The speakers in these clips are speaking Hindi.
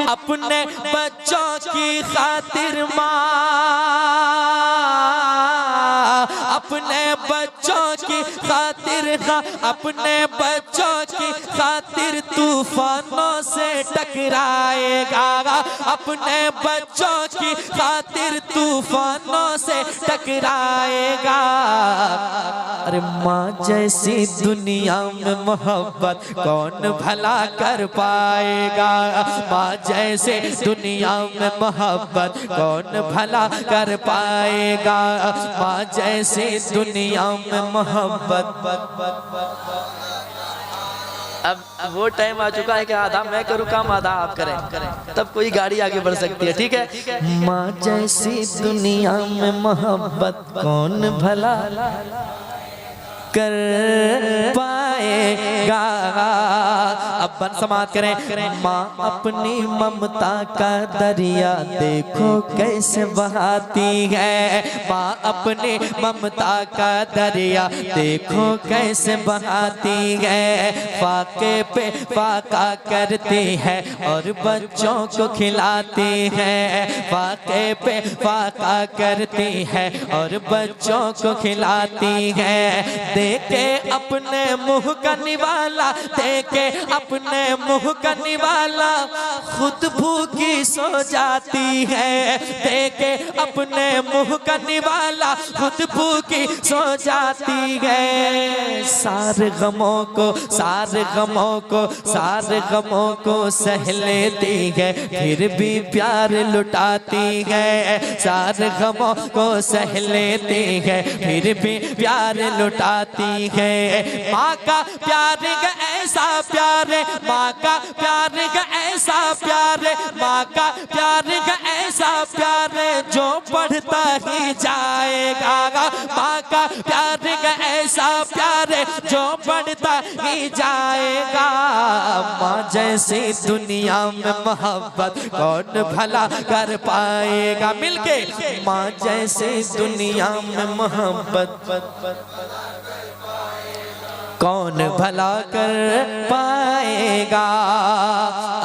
अपने बच्चों की खातिर माँ, अपने बच्चों की खातिर हाँ, अपने बच्चों की खातिर तूफानों से टकराएगा, अपने बच्चों की खातिर तूफानों से टकराएगा। अरे माँ जैसी दुनिया में मोहब्बत कौन भला कर पाएगा, माँ जैसे दुनिया में मोहब्बत कौन भला कर पाएगा, माँ जैसे दुनिया में मोहब्बत। अब वो टाइम आ चुका है कि आधा मैं करूँ काम आधा आप करें, तब कोई गाड़ी आगे बढ़ सकती है। ठीक है। माँ जैसी दुनिया में मोहब्बत कौन भला कर पाएगा। अब बन समात करें। माँ अपनी ममता का दरिया देखो कैसे बहाती है, माँ अपनी ममता का दरिया देखो कैसे बहाती है। फाके पे फाका करती है और बच्चों को खिलाती है, फाके पे फाका करती है और बच्चों को खिलाती है। देखे अपने मुंह का निवाला, देखे अपने मुंह का निवाला खुद भूखी सो जाती है, देखे अपने मुंह का निवाला खुद भूखी सो जाती है। सारे गमों को सारे गमों को सारे गमों को सह लेती है, फिर भी प्यार लुटाती है। सारे गमों को सह लेती है, फिर भी प्यार लुटाती है। माँ का प्यार ऐसा प्यार है, माँ का प्यार ऐसा प्यार है, माँ का प्यार ऐसा प्यार है जो बढ़ता ही जाएगा। माँ का प्यार ऐसा प्यार है जो बढ़ता ही जाएगा। माँ जैसी दुनिया में मोहब्बत कौन भला कर पाएगा। मिलके माँ जैसी दुनिया में मोहब्बत कौन भला कर पाएगा।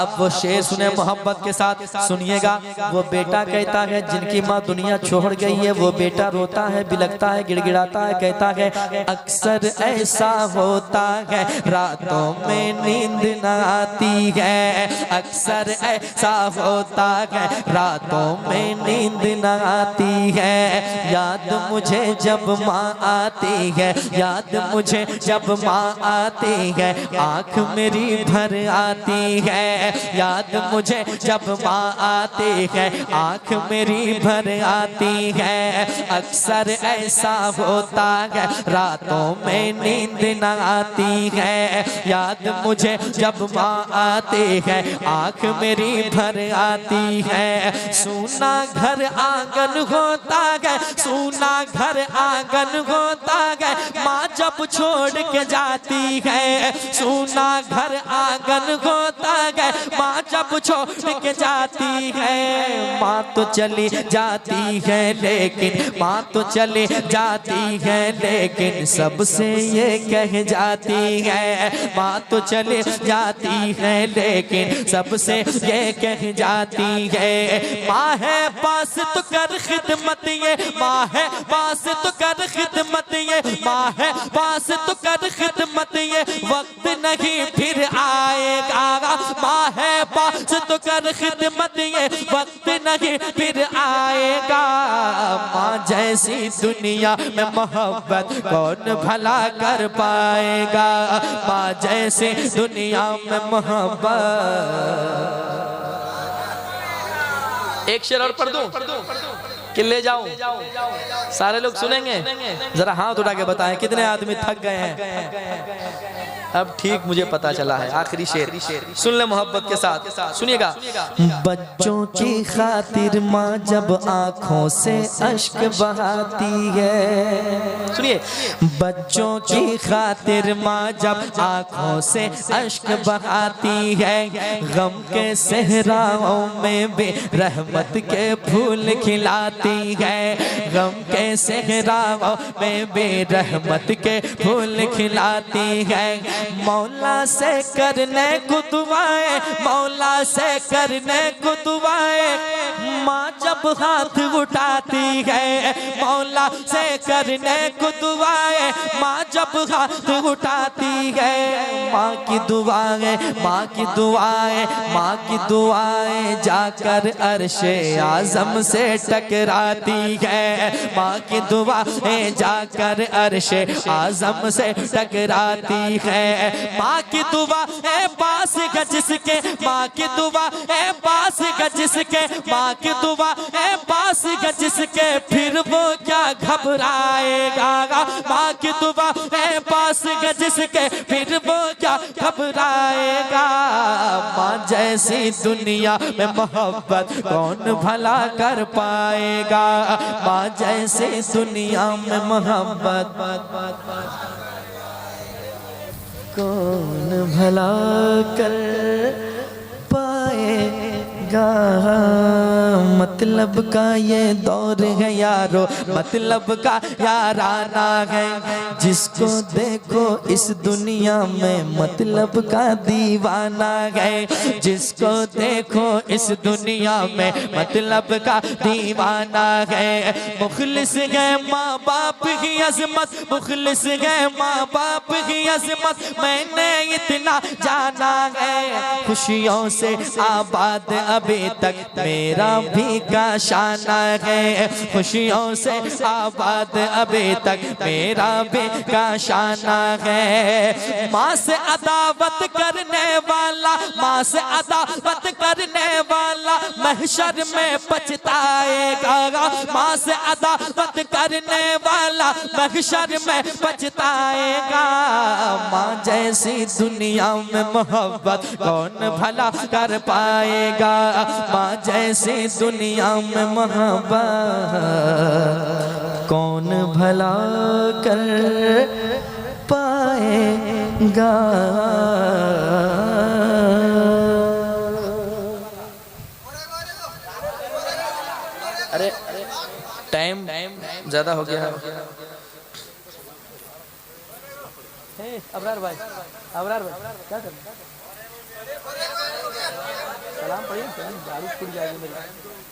अब वो शेर सुने मोहब्बत के साथ, सुनिएगा। वो बेटा कहता है जिनकी माँ दुनिया छोड़ गई है, वो बेटा रोता है, बिलखता है, गिड़गिड़ाता है, कहता है अक्सर ऐसा होता है रातों में नींद न आती है, अक्सर ऐसा होता है रातों में नींद न आती है। याद मुझे जब माँ आती है, याद मुझे जब माँ आती है, आँख मेरी भर आती है। याद मुझे जब माँ आती है, आँख मेरी भर आती है। अक्सर ऐसा होता है रातों में नींद न आती है। याद मुझे जब माँ आती है, आँख मेरी भर आती है। सूना घर आंगन होता है, सूना घर आंगन होता है, माँ जब छोड़ के जाती है। सूना घर आंगन होता है, माँ जब छोड़ के जाती है। माँ तो चली जाती है लेकिन, माँ तो चली जाती है लेकिन सबसे ये कह जाती है। माँ तो चली जाती है लेकिन सबसे ये कह जाती है। माँ है पास तो कर खिदमत ये, माँ है पास तो कर खिदमत ये, माँ है पास तो कर खिदमत ये, वक्त नहीं फिर आएगा। माँ है पास तो कर खिदमत ये, वक्त नहीं फिर आएगा। माँ जैसी दुनिया में मोहब्बत कौन भला कर पाएगा। माँ जैसी दुनिया में मोहब्बत। एक शेर और पढ़ दूं कि ले जाऊं? सारे लोग सुनेंगे? जरा हाथ उठा के बताएं कितने आदमी थक गए हैं। अब ठीक मुझे पता चला है। आखिरी शेर सुन ले मोहब्बत के साथ, सुनिएगा। बच्चों की खातिर माँ जब आंखों से अश्क बहाती है, सुनिए। बच्चों की खातिर माँ जब आंखों से अश्क बहाती है, गम के सहराओं में भी रहमत के फूल खिलाती है। गम के सहराओं में भी रहमत के फूल खिलाती है। मौला से करने को दुआएं, मौला से करने को दुआएं। माँ जब हाथ उठाती है मौला से करने को दुआएं, माँ जब हाथ उठाती है। माँ की दुआएं, माँ की दुआएं, माँ की दुआएं जाकर अर्शे आज़म से टकराती है। माँ की दुआएं जाकर अर्शे आज़म से टकराती है। माँ की दुआएं पास है जिसके, माँ की दुआएं पास है जिसके, माँ की दुआएं पास है जिसके, फिर वो क्या घबराएगा। माँ की दुआएं पास है जिसके, फिर वो क्या घबराएगा। माँ जैसी दुनिया में मोहब्बत कौन भला कर पाएगा। माँ जैसी दुनिया में मोहब्बत कौन भला कर पाएगा। मतलब का ये दौर है यारो, मतलब का याराना है। जिसको देखो इस दुनिया में मतलब का दीवाना है। जिसको देखो इस दुनिया में मतलब का दीवाना है। मुखलिस है माँ बाप की अजमत, मुखलिस है माँ बाप की अजमत, मैंने इतना जाना है। खुशियों से आबाद अभी तक मेरा भी का शाना है। खुशियों से आबाद अभी तक मेरा भी का शाना है। माँ से अदावत करने वाला, माँ से अदावत करने वाला महशर में पछताएगा। माँ से अदावत करने वाला महशर में पछताएगा। माँ जैसी दुनिया में मोहब्बत कौन भला कर पाएगा। माँ जैसी दुनिया में मोहब्बत कौन भला कर पाएगा। अरे टाइम ज्यादा हो गया है। अबरार भाई, अबरार भाई क्या कर रहे हैं? सलाम पढ़िए, गाड़ी छूट जाएगी मेरी,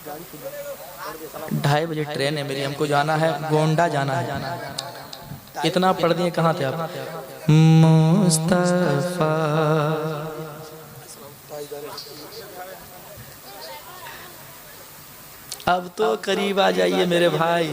गाड़ी छूट जाएगी। 2:30 बजे ट्रेन है मेरी, हमको जाना है गोंडा जाना है। इतना पढ़ दिए, कहाँ थे आप? मुस्तफा अब तो करीब आ जाइए मेरे भाई।